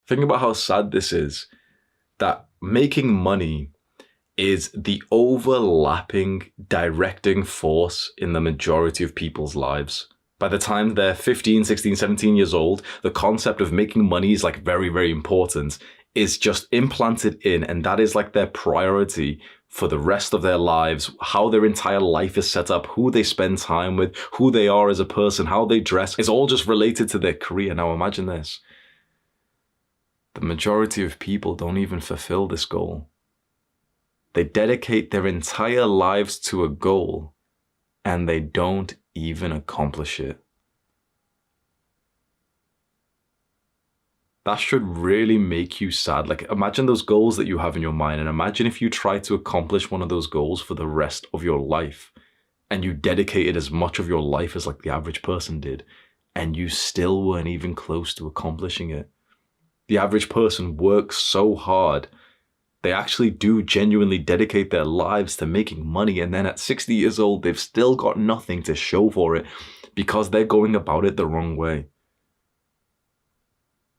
Think about how sad this is, that making money is the overlapping, directing force in the majority of people's lives. By the time they're 15, 16, 17 years old, the concept of making money is like very, very important. Is just implanted in, and that is like their priority for the rest of their lives, how their entire life is set up, who they spend time with, who they are as a person, how they dress, is all just related to their career. Now imagine this. The majority of people don't even fulfill this goal. They dedicate their entire lives to a goal and they don't even accomplish it. That should really make you sad. Like, imagine those goals that you have in your mind, and imagine if you try to accomplish one of those goals for the rest of your life and you dedicated as much of your life as like the average person did, and you still weren't even close to accomplishing it. The average person works so hard. They actually do genuinely dedicate their lives to making money, and then at 60 years old, they've still got nothing to show for it because they're going about it the wrong way.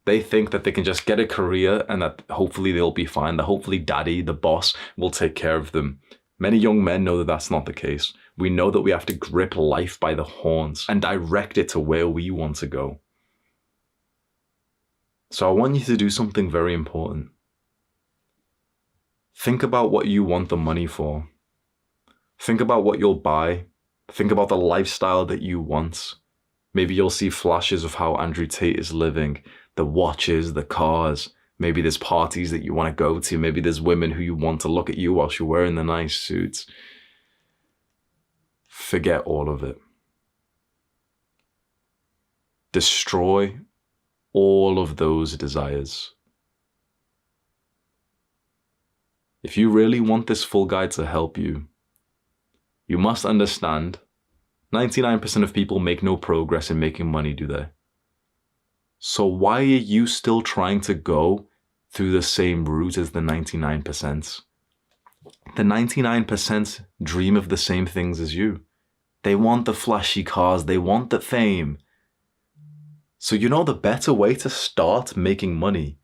They think that they can just get a career and that hopefully they'll be fine, that hopefully daddy, the boss, will take care of them. Many young men know that that's not the case. We know that we have to grip life by the horns and direct it to where we want to go. So I want you to do something very important. Think about what you want the money for. Think about what you'll buy. Think about the lifestyle that you want. Maybe you'll see flashes of how Andrew Tate is living, the watches, the cars. Maybe there's parties that you want to go to. Maybe there's women who you want to look at you while you're wearing the nice suits. Forget all of it. Destroy all of those desires. If you really want this full guide to help you, you must understand 99% of people make no progress in making money, do they? So why are you still trying to go through the same route as the 99%? The 99% dream of the same things as you. They want the flashy cars, they want the fame. So you know the better way to start making money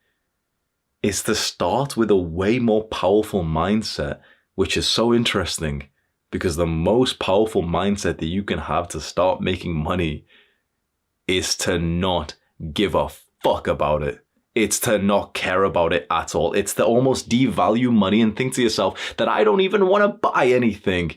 is to start with a way more powerful mindset, which is so interesting because the most powerful mindset that you can have to start making money is to not give a fuck about it. It's to not care about it at all. It's to almost devalue money and think to yourself that I don't even want to buy anything.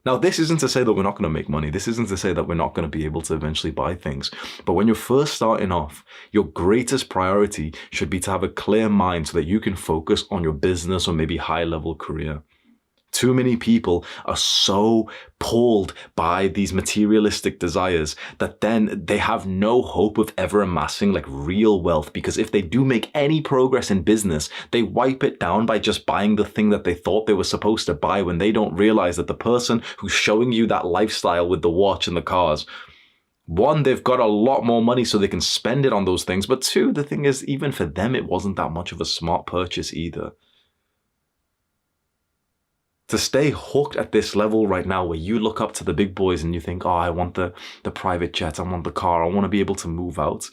Now, this isn't to say that we're not going to make money. This isn't to say that we're not going to be able to eventually buy things. But when you're first starting off, your greatest priority should be to have a clear mind so that you can focus on your business or maybe high-level career. Too many people are so pulled by these materialistic desires that then they have no hope of ever amassing like real wealth, because if they do make any progress in business, they wipe it down by just buying the thing that they thought they were supposed to buy when they don't realize that the person who's showing you that lifestyle with the watch and the cars, one, they've got a lot more money so they can spend it on those things. But two, the thing is, even for them, it wasn't that much of a smart purchase either. To stay hooked at this level right now where you look up to the big boys and you think, oh, I want the private jet, I want the car, I want to be able to move out.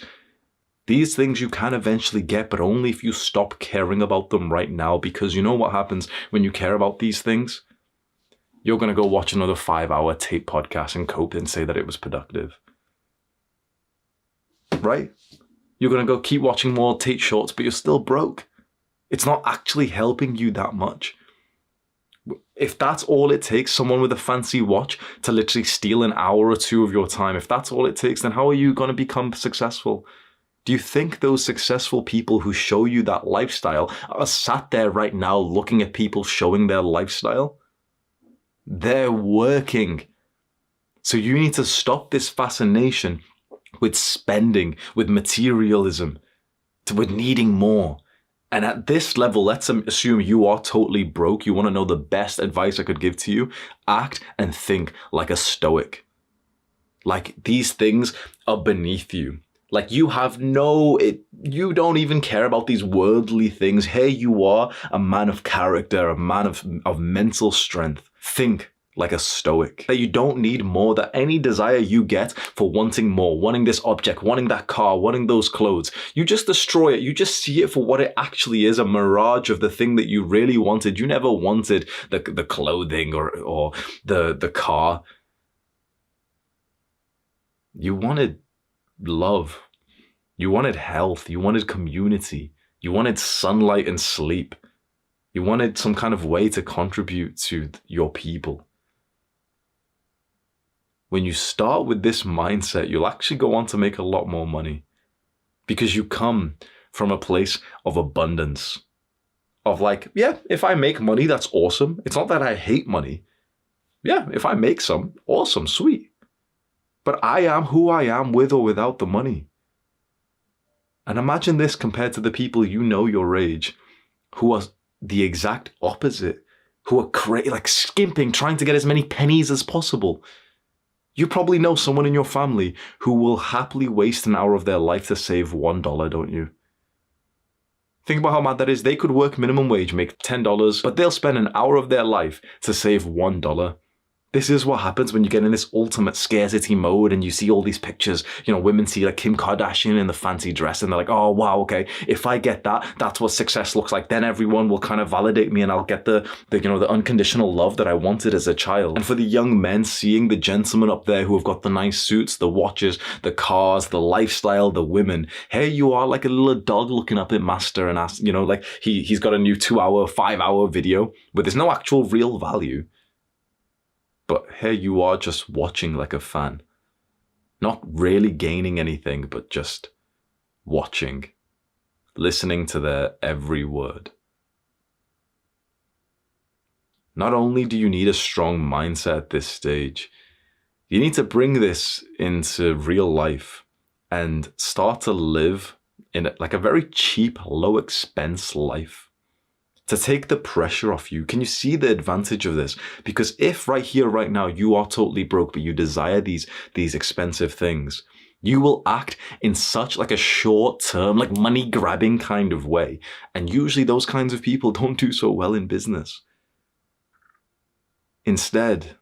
These things you can eventually get, but only if you stop caring about them right now, because you know what happens when you care about these things? You're going to go watch another 5-hour tape podcast and cope and say that it was productive. Right? You're going to go keep watching more Tate shorts, but you're still broke. It's not actually helping you that much. If that's all it takes, someone with a fancy watch to literally steal an hour or two of your time, if that's all it takes, then how are you going to become successful? Do you think those successful people who show you that lifestyle are sat there right now looking at people showing their lifestyle? They're working. So you need to stop this fascination with spending, with materialism, with needing more. And at this level, let's assume you are totally broke. You want to know the best advice I could give to you? Act and think like a stoic. Like these things are beneath you. Like you you don't even care about these worldly things. Here you are, a man of character, a man of mental strength. Think like a stoic. That you don't need more, that any desire you get for wanting more, wanting this object, wanting that car, wanting those clothes, you just destroy it. You just see it for what it actually is, a mirage of the thing that you really wanted. You never wanted the clothing or the car. You wanted love. You wanted health. You wanted community. You wanted sunlight and sleep. You wanted some kind of way to contribute to your people. When you start with this mindset, you'll actually go on to make a lot more money because you come from a place of abundance, of like, yeah, if I make money, that's awesome. It's not that I hate money. Yeah, if I make some, awesome, sweet. But I am who I am with or without the money. And imagine this compared to the people you know your age who are the exact opposite, who are like skimping, trying to get as many pennies as possible. You probably know someone in your family who will happily waste an hour of their life to save $1, don't you? Think about how mad that is. They could work minimum wage, make $10, but they'll spend an hour of their life to save $1. This is what happens when you get in this ultimate scarcity mode and you see all these pictures. You know, women see like Kim Kardashian in the fancy dress and they're like, oh, wow, okay, if I get that, that's what success looks like. Then everyone will kind of validate me and I'll get the unconditional love that I wanted as a child. And for the young men, seeing the gentlemen up there who have got the nice suits, the watches, the cars, the lifestyle, the women, here you are like a little dog looking up at master and ask, you know, like he's got a new 2-hour, 5-hour video where there's no actual real value. But here you are just watching like a fan. Not really gaining anything, but just watching. Listening to their every word. Not only do you need a strong mindset at this stage, you need to bring this into real life and start to live in like a very cheap, low expense life. To take the pressure off you. Can you see the advantage of this? Because if right here, right now, you are totally broke, but you desire these expensive things, you will act in such like a short term, like money grabbing kind of way. And usually those kinds of people don't do so well in business. Instead,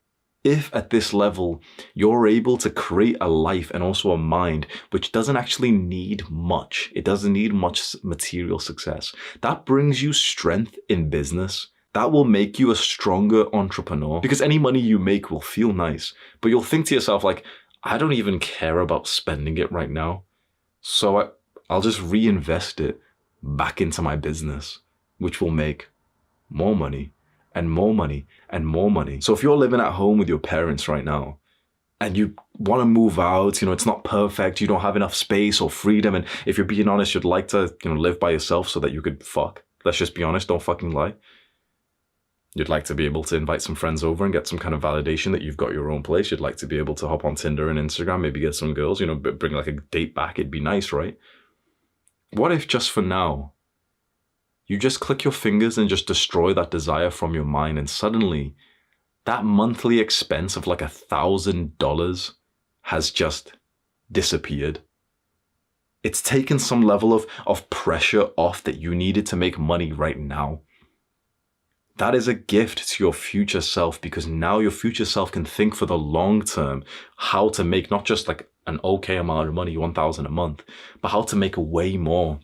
if at this level, you're able to create a life and also a mind which doesn't actually need much, it doesn't need much material success, that brings you strength in business. That will make you a stronger entrepreneur because any money you make will feel nice, but you'll think to yourself like, I don't even care about spending it right now. So I'll just reinvest it back into my business, which will make more money. And more money and more money. So if you're living at home with your parents right now and you want to move out, it's not perfect, you don't have enough space or freedom, and if you're being honest, you'd like to, live by yourself so that you could fuck. Let's just be honest, don't fucking lie. You'd like to be able to invite some friends over and get some kind of validation that you've got your own place. You'd like to be able to hop on Tinder and Instagram, maybe get some girls, bring like a date back. It'd be nice, right? What if just for now, you just click your fingers and just destroy that desire from your mind, and suddenly that monthly expense of like $1,000 has just disappeared. It's taken some level of pressure off that you needed to make money right now. That is a gift to your future self, because now your future self can think for the long term how to make not just like an okay amount of money, 1,000 a month, but how to make way more.